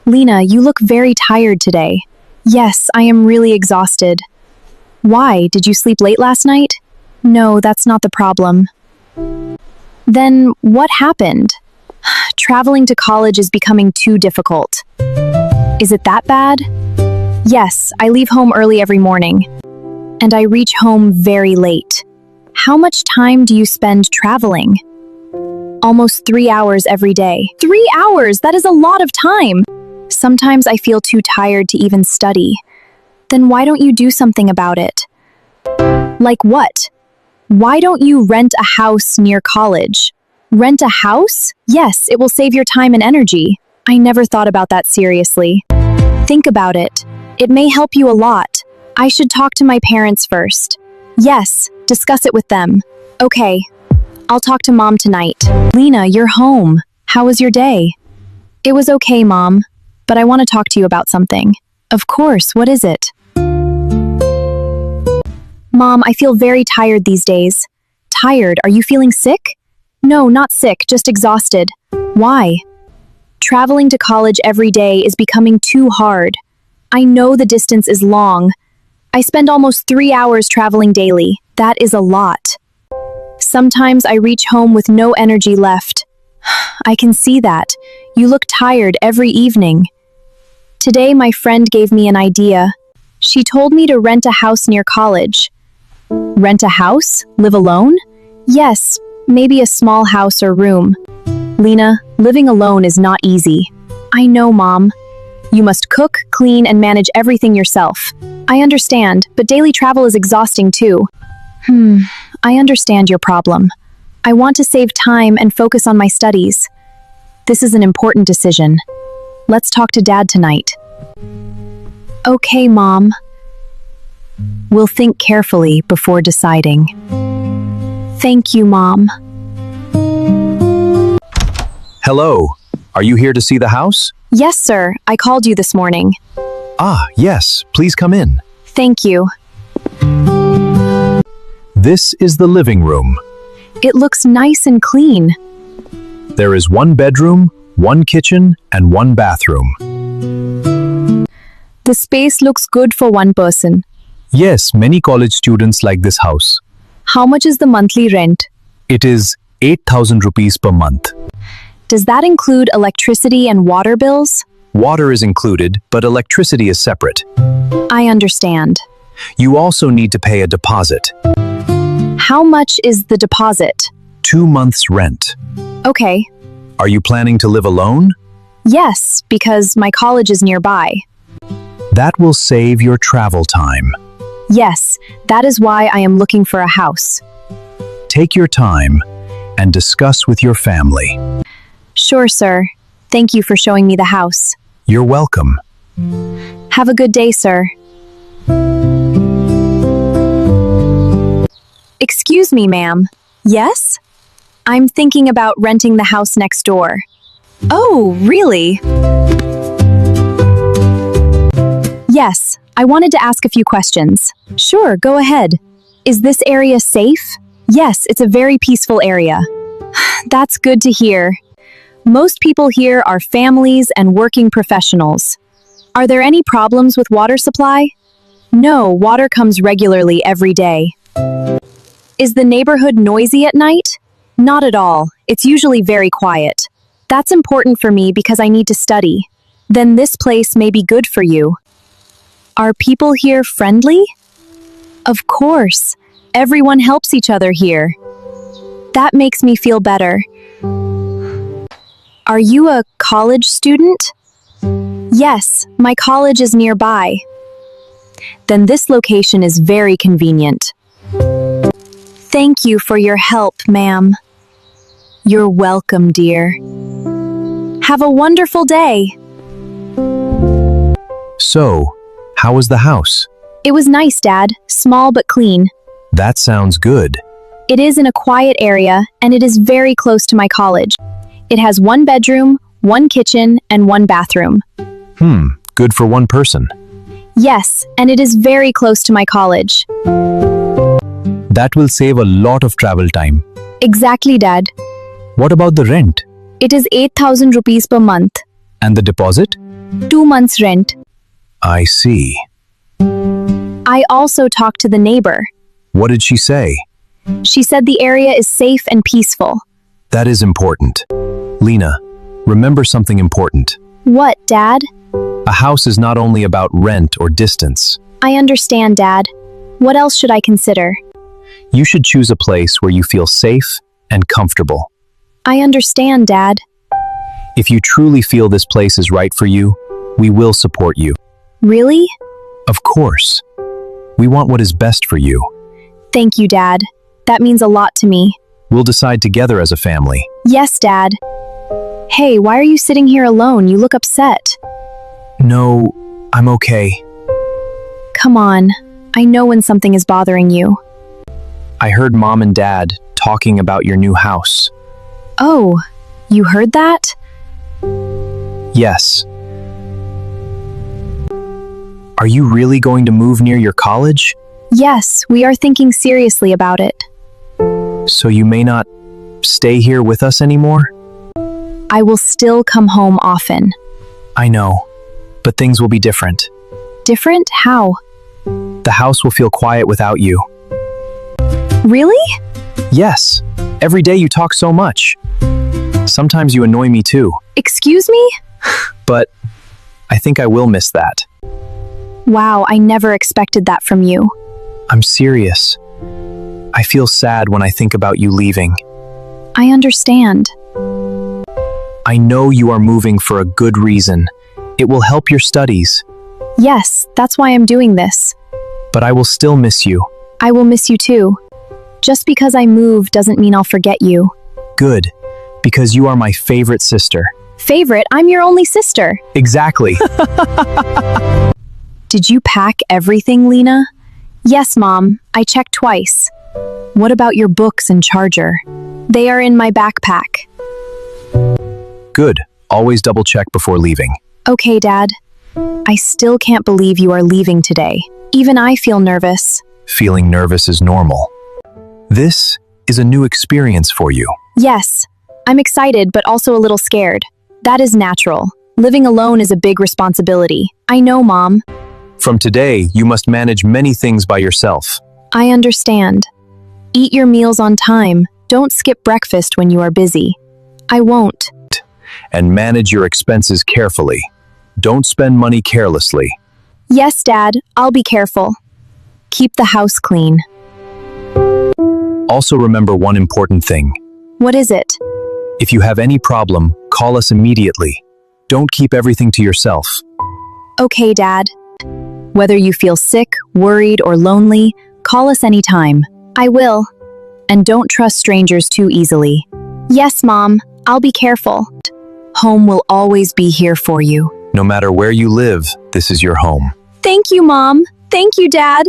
Lena, you look very tired today. Yes, I am really exhausted. Why? Did you sleep late last night? No, that's not the problem. Then what happened? Traveling to college is becoming too difficult. Is it that bad? Yes, I leave home early every morning. And I reach home very late. How much time do you spend traveling? Almost 3 hours every day. 3 hours? That is a lot of time! Sometimes I feel too tired to even study. Then why don't you do something about it? Like what? Why don't you rent a house near college? Rent a house? Yes, it will save your time and energy. I never thought about that seriously. Think about it. It may help you a lot. I should talk to my parents first. Yes, discuss it with them. Okay, I'll talk to Mom tonight. Lena, you're home. How was your day? It was okay, Mom, but I want to talk to you about something. Of course, what is it? Mom, I feel very tired these days. Tired? Are you feeling sick? No, not sick, just exhausted. Why? Traveling to college every day is becoming too hard. I know the distance is long. I spend almost 3 hours traveling daily. That is a lot. Sometimes I reach home with no energy left. I can see that. You look tired every evening. Today, my friend gave me an idea. She told me to rent a house near college. Rent a house? Live alone? Yes, maybe a small house or room. Lena, living alone is not easy. I know, Mom. You must cook, clean, and manage everything yourself. I understand, but daily travel is exhausting too. I understand your problem. I want to save time and focus on my studies. This is an important decision. Let's talk to Dad tonight. Okay, Mom. We'll think carefully before deciding. Thank you, Mom. Hello. Are you here to see the house? Yes, sir. I called you this morning. Ah, yes. Please come in. Thank you. This is the living room. It looks nice and clean. There is one bedroom, one kitchen, and one bathroom. The space looks good for one person. Yes, many college students like this house. How much is the monthly rent? It is 8,000 rupees per month. Does that include electricity and water bills? Water is included, but electricity is separate. I understand. You also need to pay a deposit. How much is the deposit? 2 months' rent. Okay. Are you planning to live alone? Yes, because my college is nearby. That will save your travel time. Yes, that is why I am looking for a house. Take your time and discuss with your family. Sure, sir. Thank you for showing me the house. You're welcome. Have a good day, sir. Excuse me, ma'am. Yes? I'm thinking about renting the house next door. Oh, really? Yes, I wanted to ask a few questions. Sure, go ahead. Is this area safe? Yes, it's a very peaceful area. That's good to hear. Most people here are families and working professionals. Are there any problems with water supply? No, water comes regularly every day. Is the neighborhood noisy at night? Not at all. It's usually very quiet. That's important for me because I need to study. Then this place may be good for you. Are people here friendly? Of course. Everyone helps each other here. That makes me feel better. Are you a college student? Yes, my college is nearby. Then this location is very convenient. Thank you for your help, ma'am. You're welcome, dear. Have a wonderful day. So, how was the house? It was nice, Dad. Small but clean. That sounds good. It is in a quiet area, and it is very close to my college. It has one bedroom, one kitchen, and one bathroom. Good for one person. Yes, and it is very close to my college. That will save a lot of travel time. Exactly, Dad. What about the rent? It is 8,000 rupees per month. And the deposit? 2 months rent. I see. I also talked to the neighbor. What did she say? She said the area is safe and peaceful. That is important. Lena, remember something important. What, Dad? A house is not only about rent or distance. I understand, Dad. What else should I consider? You should choose a place where you feel safe and comfortable. I understand, Dad. If you truly feel this place is right for you, we will support you. Really? Of course. We want what is best for you. Thank you, Dad. That means a lot to me. We'll decide together as a family. Yes, Dad. Hey, why are you sitting here alone? You look upset. No, I'm okay. Come on. I know when something is bothering you. I heard Mom and Dad talking about your new house. Oh, you heard that? Yes. Are you really going to move near your college? Yes, we are thinking seriously about it. So you may not stay here with us anymore? I will still come home often. I know, but things will be different. Different? How? The house will feel quiet without you. Really? Yes, every day you talk so much. Sometimes you annoy me too, Excuse me? but I think I will miss that. Wow, I never expected that from you. I'm serious. I feel sad when I think about you leaving. I understand. I know you are moving for a good reason. It will help your studies, Yes, that's why I'm doing this. but I will still miss you. I will miss you too. Just because I move doesn't mean I'll forget you. Good, because you are my favorite sister. Favorite, I'm your only sister. Exactly. Did you pack everything, Lena? Yes, Mom. I checked twice. What about your books and charger? They are in my backpack. Good. Always double check before leaving. Okay, Dad. I still can't believe you are leaving today. Even I feel nervous. Feeling nervous is normal. This is a new experience for you. Yes, I'm excited but also a little scared. That is natural. Living alone is a big responsibility. I know, Mom. From today, you must manage many things by yourself. I understand. Eat your meals on time. Don't skip breakfast when you are busy. I won't. And manage your expenses carefully. Don't spend money carelessly. Yes, Dad, I'll be careful. Keep the house clean. Also remember one important thing. What is it? If you have any problem, call us immediately. Don't keep everything to yourself. Okay, Dad. Whether you feel sick, worried, or lonely, call us anytime. I will. And don't trust strangers too easily. Yes, Mom, I'll be careful. Home will always be here for you. No matter where you live, this is your home. Thank you, Mom. Thank you, Dad.